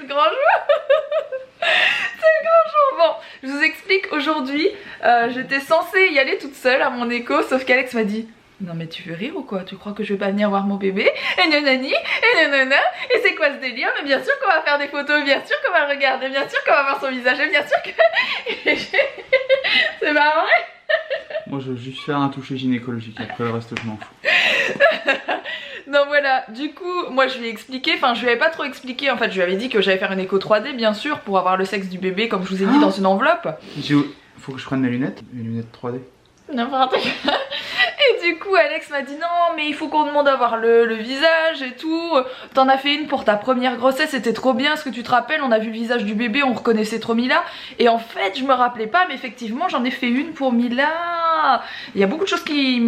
le grand jour. C'est le grand jour. Bon, je vous explique, aujourd'hui, j'étais censée y aller toute seule à mon écho, sauf qu'Alex m'a dit: non mais tu veux rire ou quoi? Tu crois que je vais pas venir voir mon bébé? Et nanani, et nanana, et c'est quoi ce délire? Mais bien sûr qu'on va faire des photos, bien sûr qu'on va le regarder, bien sûr qu'on va voir son visage, et bien sûr que... C'est pas vrai? Moi je veux juste faire un toucher gynécologique, après le reste je m'en fous. Non voilà, du coup, moi je lui ai expliqué, enfin je lui avais pas trop expliqué, en fait je lui avais dit que j'allais faire une écho 3D bien sûr, pour avoir le sexe du bébé comme je vous ai dit dans une enveloppe. Faut que je prenne mes lunettes 3D. N'importe quoi. Et du coup Alex m'a dit non mais il faut qu'on demande à voir le visage et tout. T'en as fait une pour ta première grossesse, c'était trop bien, est-ce que tu te rappelles? On a vu le visage du bébé, on reconnaissait trop Mila. Et en fait je me rappelais pas, mais effectivement j'en ai fait une pour Mila. Il y a beaucoup de choses qui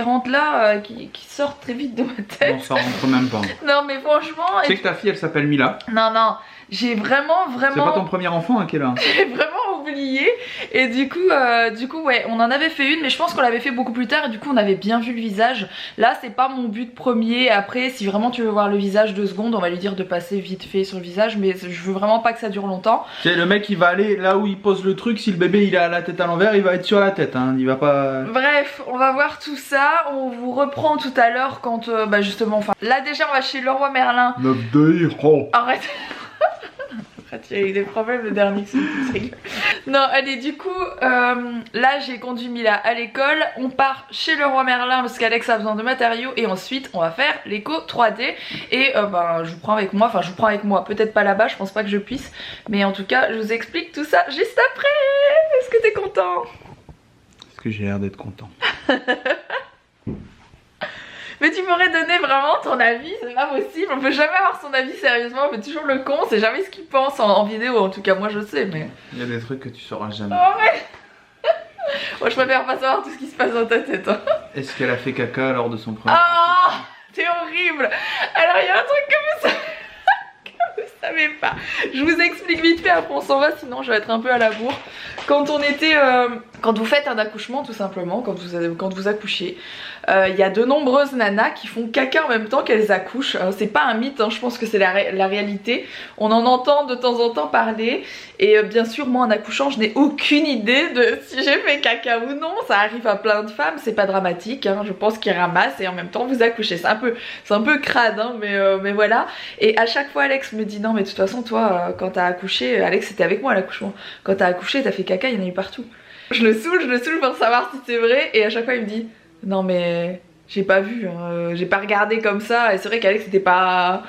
rentrent là, qui sortent très vite de ma tête. Non, ça rentre même pas. Non mais franchement... Tu sais que ta fille elle s'appelle Mila. Non non, j'ai vraiment... C'est pas ton premier enfant hein, qui est là. J'ai vraiment oublié. Et du coup ouais, on en avait fait une, mais je pense qu'on l'avait fait beaucoup plus tard et du coup on avait bien vu le visage. Là c'est pas mon but premier. Après si vraiment tu veux voir le visage 2 secondes, on va lui dire de passer vite fait sur le visage, mais je veux vraiment pas que ça dure longtemps. Tu sais, le mec il va aller là où il pose le truc, si le bébé il a la tête à l'envers, il va être sur la tête hein. Il va pas... Bref, on va voir tout ça, on vous reprend tout à l'heure quand bah justement, enfin là déjà on va chez Leroy Merlin. Arrête. Il y a eu des problèmes le dernier, c'est non allez, du coup là j'ai conduit Mila à l'école, on part chez Leroy Merlin parce qu'Alex a besoin de matériaux et ensuite on va faire l'écho 3D et ben je vous prends avec moi, enfin je vous prends avec moi, peut-être pas là-bas, je pense pas que je puisse, mais en tout cas je vous explique tout ça juste après. Est-ce que t'es content? Est-ce que j'ai l'air d'être content? Mais tu m'aurais donné vraiment ton avis, c'est pas possible, on peut jamais avoir son avis sérieusement, on fait toujours le con, c'est jamais ce qu'il pense en vidéo, en tout cas moi je sais mais... Il y a des trucs que tu sauras jamais. Oh ouais. Moi je préfère pas savoir tout ce qui se passe dans ta tête hein. Est-ce qu'elle a fait caca lors de son premier... Oh, c'est horrible. Alors il y a un truc que vous savez... que vous savez pas. Je vous explique vite fait, après on s'en va, sinon je vais être un peu à la bourre. Quand on était... quand vous faites un accouchement tout simplement, quand vous accouchez, il y a de nombreuses nanas qui font caca en même temps qu'elles accouchent. C'est pas un mythe hein, je pense que c'est la réalité. On en entend de temps en temps parler. Et bien sûr moi en accouchant je n'ai aucune idée de si j'ai fait caca ou non. Ça arrive à plein de femmes, c'est pas dramatique hein. Je pense qu'ils ramassent et en même temps vous accouchez. C'est un peu crade hein, mais voilà. Et à chaque fois Alex me dit non mais de toute façon toi quand t'as accouché, Alex c'était avec moi à l'accouchement, quand t'as accouché t'as fait caca, il y en a eu partout. Je le saoule pour savoir si c'est vrai et à chaque fois il me dit non mais j'ai pas vu hein, j'ai pas regardé comme ça. Et c'est vrai qu'Alex c'était pas...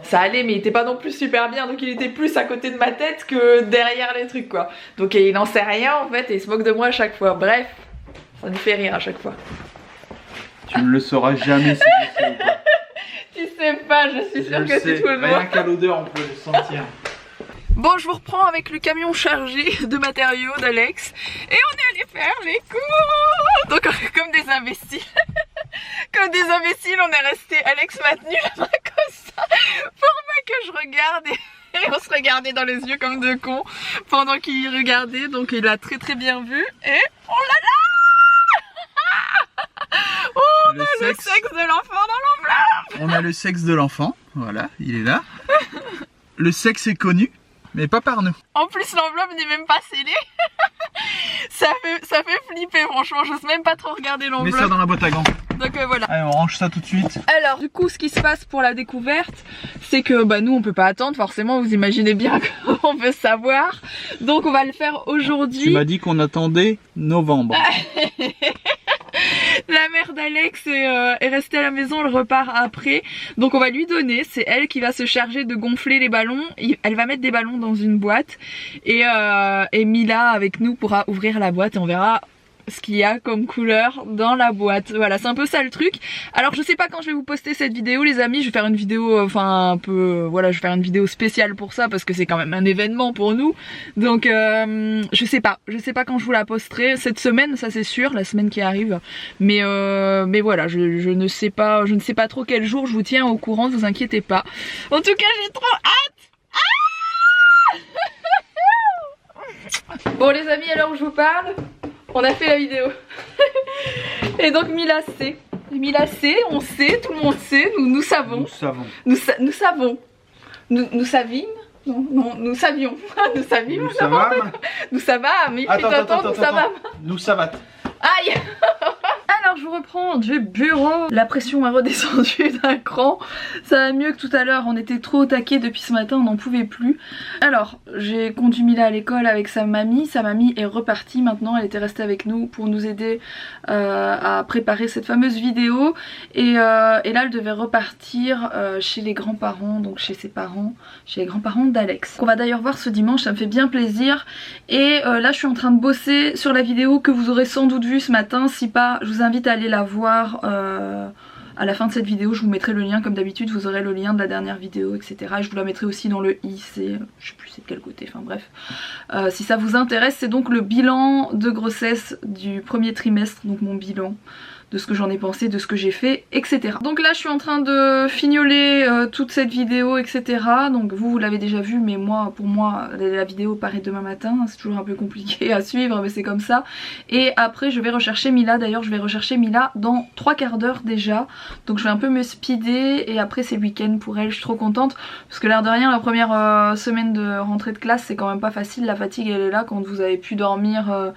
ça allait mais il était pas non plus super bien, donc il était plus à côté de ma tête que derrière les trucs quoi. Donc il en sait rien en fait et il se moque de moi à chaque fois. Bref, ça nous fait rire à chaque fois. Tu ne le sauras jamais si je sais ou pas. Tu sais pas, je suis sûre que tu te le vois. Rien qu'à l'odeur on peut le sentir. Bon, je vous reprends avec le camion chargé de matériaux d'Alex et on est allé faire les cours. Donc comme des imbéciles. Comme des imbéciles, on est resté, Alex m'a tenu la main comme ça pour pas que je regarde et on se regardait dans les yeux comme deux cons pendant qu'il regardait, donc il a très très bien vu et oh là là. On a le sexe de l'enfant dans l'enveloppe. On a le sexe de l'enfant, voilà, il est là. Le sexe est connu, mais pas par nous. En plus l'enveloppe n'est même pas scellée. ça fait flipper franchement, j'ose même pas trop regarder l'enveloppe. Mets ça dans la boîte à gants. Donc voilà. Allez, on range ça tout de suite. Alors du coup ce qui se passe pour la découverte, c'est que bah nous on peut pas attendre forcément, vous imaginez bien qu'on veut savoir. Donc on va le faire aujourd'hui. Tu m'as dit qu'on attendait novembre. La mère d'Alex est restée à la maison, elle repart après. Donc on va lui donner, c'est elle qui va se charger de gonfler les ballons. Elle va mettre des ballons dans une boîte et Mila avec nous pourra ouvrir la boîte et on verra ce qu'il y a comme couleur dans la boîte. Voilà, c'est un peu ça le truc. Alors je sais pas quand je vais vous poster cette vidéo les amis, je vais faire une vidéo enfin un peu voilà, je vais faire une vidéo spéciale pour ça parce que c'est quand même un événement pour nous. Donc je sais pas quand je vous la posterai cette semaine, ça c'est sûr, la semaine qui arrive. Mais voilà, je ne sais pas trop quel jour, je vous tiens au courant, ne vous inquiétez pas. En tout cas, j'ai trop hâte. Ah bon les amis, à l'heure où je vous parle, on a fait la vidéo. Et donc Mila sait. Mila sait, on sait, tout le monde sait, nous savons. Nous savons. Nous savons. Nous savîmes. non, nous savions. Nous savions. Nous ça va. Nous ça va, mais il fait attends, nous ça va. Nous ça va. Aïe. Alors je vous reprends du bureau. La pression a redescendu d'un cran. Ça va mieux que tout à l'heure. On était trop au taquet depuis ce matin, on n'en pouvait plus. Alors j'ai conduit Mila à l'école avec sa mamie. Sa mamie est repartie maintenant. Elle était restée avec nous pour nous aider à préparer cette fameuse vidéo. Et là elle devait repartir chez les grands-parents, donc chez ses parents, chez les grands-parents d'Alex. On va d'ailleurs voir ce dimanche, ça me fait bien plaisir. Et là je suis en train de bosser sur la vidéo que vous aurez sans doute vue ce matin. Si pas, je vous invite à aller la voir à la fin de cette vidéo. Je vous mettrai le lien comme d'habitude, vous aurez le lien de la dernière vidéo, etc. Et je vous la mettrai aussi dans le i, c'est, je sais plus c'est de quel côté, enfin bref. Si ça vous intéresse, c'est donc le bilan de grossesse du premier trimestre, donc mon bilan de ce que j'en ai pensé, de ce que j'ai fait, etc. Donc là je suis en train de fignoler toute cette vidéo, etc. Donc vous l'avez déjà vu, mais moi, pour moi, la vidéo paraît demain matin. C'est toujours un peu compliqué à suivre, mais c'est comme ça. Et après je vais rechercher Mila. D'ailleurs je vais rechercher Mila dans 3/4 d'heure déjà. Donc je vais un peu me speeder et après c'est le week-end pour elle. Je suis trop contente parce que l'air de rien, la première semaine de rentrée de classe c'est quand même pas facile. La fatigue elle est là quand vous avez pu dormir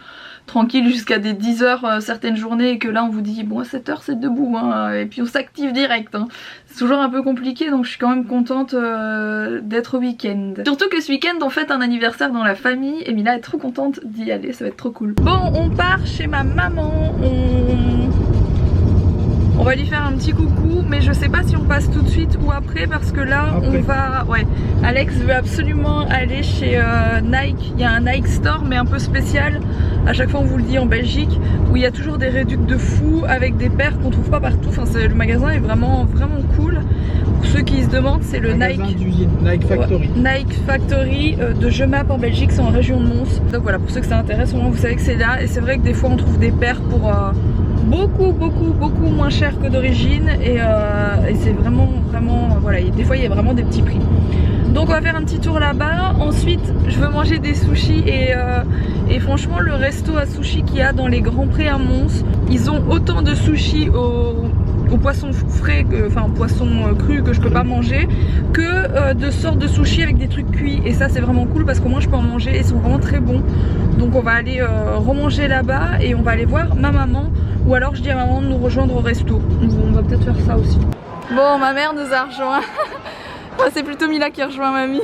tranquille jusqu'à des 10 heures certaines journées et que là on vous dit bon à 7 heures c'est debout hein, et puis on s'active direct hein. C'est toujours un peu compliqué, donc je suis quand même contente d'être au week-end. Surtout que ce week-end on fête un anniversaire dans la famille et Mila est trop contente d'y aller, ça va être trop cool. Bon, on part chez ma maman, on va lui faire un petit coucou, mais je sais pas si on passe tout de suite ou après parce que là on va... Ouais, Alex veut absolument aller chez Nike. Il y a un Nike Store mais un peu spécial, à chaque fois on vous le dit en Belgique, où il y a toujours des réducs de fou avec des paires qu'on trouve pas partout. Enfin le magasin est vraiment cool. Pour ceux qui se demandent, c'est le Nike Factory. Nike Factory de Jemap en Belgique, c'est en région de Mons. Donc voilà, pour ceux que ça intéresse, au moins vous savez que c'est là. Et c'est vrai que des fois on trouve des paires pour... beaucoup moins cher que d'origine et c'est vraiment voilà, des fois il y a vraiment des petits prix. Donc on va faire un petit tour là-bas. Ensuite je veux manger des sushis et franchement le resto à sushis qu'il y a dans les Grands Prés à Mons, ils ont autant de sushis au poisson frais, enfin poisson cru que je peux pas manger, que de sortes de sushis avec des trucs cuits, et ça c'est vraiment cool parce qu'au moins je peux en manger et ils sont vraiment très bons. Donc on va aller remanger là-bas et on va aller voir ma maman, ou alors je dis à maman de nous rejoindre au resto. On va peut-être faire ça aussi. Bon, ma mère nous a rejoint. Enfin, c'est plutôt Mila qui a rejoint mamie.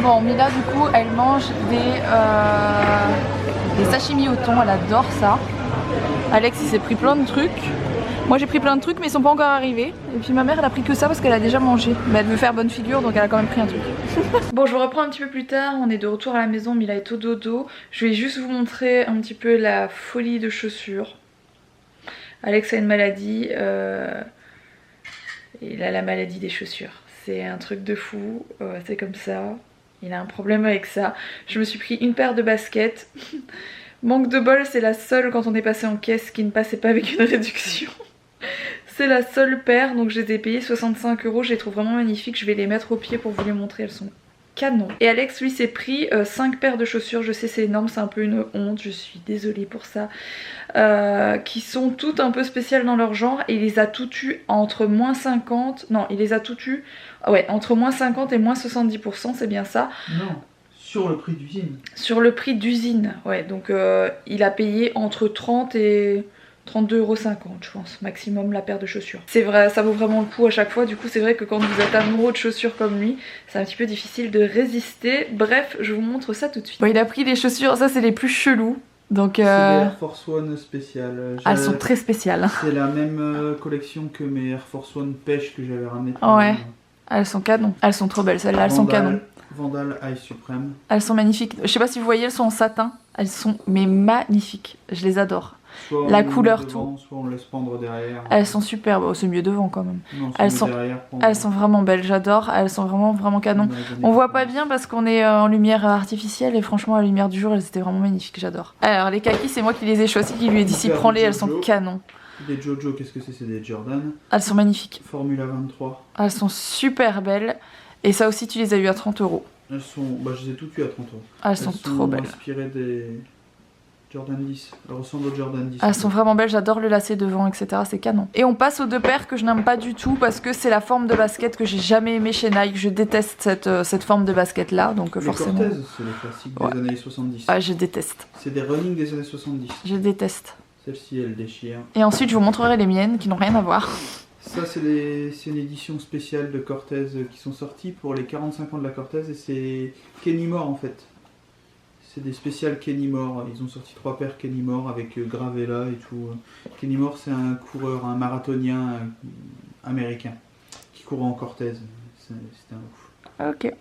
Bon, Mila du coup elle mange des sashimi au thon, elle adore ça. Alex il s'est pris plein de trucs. Moi j'ai pris plein de trucs mais ils sont pas encore arrivés. Et puis ma mère elle a pris que ça parce qu'elle a déjà mangé. Mais elle veut faire bonne figure donc elle a quand même pris un truc. Bon, je vous reprends un petit peu plus tard, on est de retour à la maison, Mila est au dodo. Je vais juste vous montrer un petit peu la folie de chaussures. Alex a une maladie, il a la maladie des chaussures. C'est un truc de fou, c'est comme ça. Il a un problème avec ça. Je me suis pris une paire de baskets. Manque de bol, c'est la seule quand on est passé en caisse qui ne passait pas avec une réduction. C'est la seule paire, donc je les ai payées 65 €. Je les trouve vraiment magnifiques. Je vais les mettre au pied pour vous les montrer. Elles sont canon. Et Alex lui s'est pris 5 paires de chaussures. Je sais c'est énorme, c'est un peu une honte. Je suis désolée pour ça. Qui sont toutes un peu spéciales dans leur genre. Et il les a toutes eues entre moins 50... Non, il les a toutes eues... Ouais, entre moins 50 et moins 70%, c'est bien ça. Non, sur le prix d'usine. Sur le prix d'usine, ouais. Donc il a payé entre 30 et 32,50 €, je pense, maximum la paire de chaussures. C'est vrai, ça vaut vraiment le coup à chaque fois. Du coup, c'est vrai que quand vous êtes amoureux de chaussures comme lui, c'est un petit peu difficile de résister. Bref, je vous montre ça tout de suite. Bon, il a pris les chaussures, ça c'est les plus chelous. Donc c'est des Air Force One spéciales. Elles sont très spéciales. C'est la même collection que mes Air Force One pêche que j'avais ramené. Ouais. Elles sont canon. Elles sont trop belles celles-là, elles sont canon. Vandal High Supreme. Elles sont magnifiques. Je sais pas si vous voyez, elles sont en satin. Elles sont mais magnifiques. Je les adore. Soit la couleur devant, tout. Soit on laisse pendre derrière. Elles sont superbes. Oh, c'est mieux devant quand même. Non, elles sont vraiment belles. J'adore. Elles sont vraiment canon. On voit pas bien parce qu'on est en lumière artificielle et franchement à la lumière du jour, elles étaient vraiment magnifiques. J'adore. Alors les kakis, c'est moi qui les ai choisis, qui lui ai dit si prends-les. Elles sont canon. Des Jojo, qu'est-ce que c'est? C'est des Jordan. Elles sont magnifiques. Formula 23. Elles sont super belles. Et ça aussi, tu les as eu à 30 €. Elles sont... Bah je les ai toutes eues à 30 euros. Ah, elles sont trop belles. Inspirées des Jordan 10. Elles ressemblent aux Jordan 10. Ah, elles sont vraiment belles, j'adore le lacet devant, etc. C'est canon. Et on passe aux deux paires que je n'aime pas du tout parce que c'est la forme de basket que j'ai jamais aimé chez Nike. Je déteste cette forme de basket là, donc les forcément. Cortez, c'est les classiques des années 70. Ah, je déteste. C'est des running des années 70. Je déteste. Celle-ci, elle déchire. Et ensuite, je vous montrerai les miennes qui n'ont rien à voir. Ça, c'est une édition spéciale de Cortez qui sont sorties pour les 45 ans de la Cortez et c'est Kenny Moore en fait. C'est des spéciales Kenny Moore. Ils ont sorti 3 paires Kenny Moore avec Gravella et tout. Kenny Moore, c'est un coureur, un marathonien américain qui court en Cortez. C'était un ouf. Ok.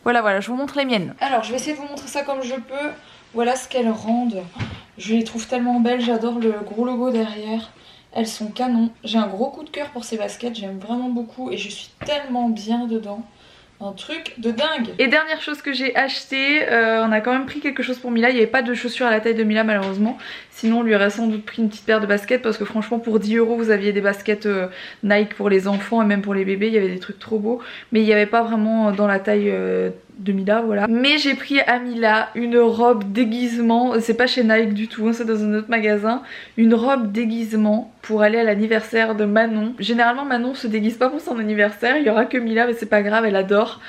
Voilà, je vous montre les miennes. Alors, je vais essayer de vous montrer ça comme je peux. Voilà ce qu'elles rendent. Je les trouve tellement belles, j'adore le gros logo derrière. Elles sont canon. J'ai un gros coup de cœur pour ces baskets, j'aime vraiment beaucoup et je suis tellement bien dedans. Un truc de dingue. Et dernière chose que j'ai acheté, on a quand même pris quelque chose pour Mila. Il n'y avait pas de chaussures à la taille de Mila malheureusement. Sinon on lui aurait sans doute pris une petite paire de baskets parce que franchement pour 10 € vous aviez des baskets Nike pour les enfants et même pour les bébés. Il y avait des trucs trop beaux. Mais il n'y avait pas vraiment dans la taille de Mila, voilà. Mais j'ai pris à Mila une robe déguisement. C'est pas chez Nike du tout, hein, c'est dans un autre magasin. Une robe déguisement pour aller à l'anniversaire de Manon. Généralement Manon se déguise pas pour son anniversaire. Il y aura que Mila mais c'est pas grave, elle adore.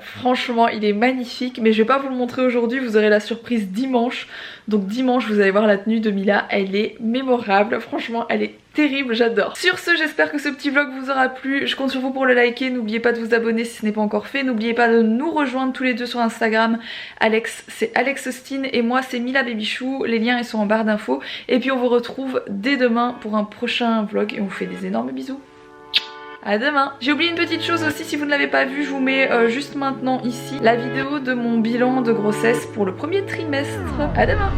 Franchement il est magnifique mais je vais pas vous le montrer aujourd'hui, vous aurez la surprise dimanche. Donc dimanche vous allez voir la tenue de Mila, elle est mémorable, franchement elle est terrible, j'adore. Sur ce, j'espère que ce petit vlog vous aura plu, je compte sur vous pour le liker, n'oubliez pas de vous abonner si ce n'est pas encore fait, n'oubliez pas de nous rejoindre tous les deux sur Instagram. Alex c'est Alex Austin et moi c'est Mila Babychou, les liens ils sont en barre d'infos et puis on vous retrouve dès demain pour un prochain vlog et on vous fait des énormes bisous. À demain. J'ai oublié une petite chose aussi, si vous ne l'avez pas vu, je vous mets juste maintenant ici la vidéo de mon bilan de grossesse pour le premier trimestre. À demain.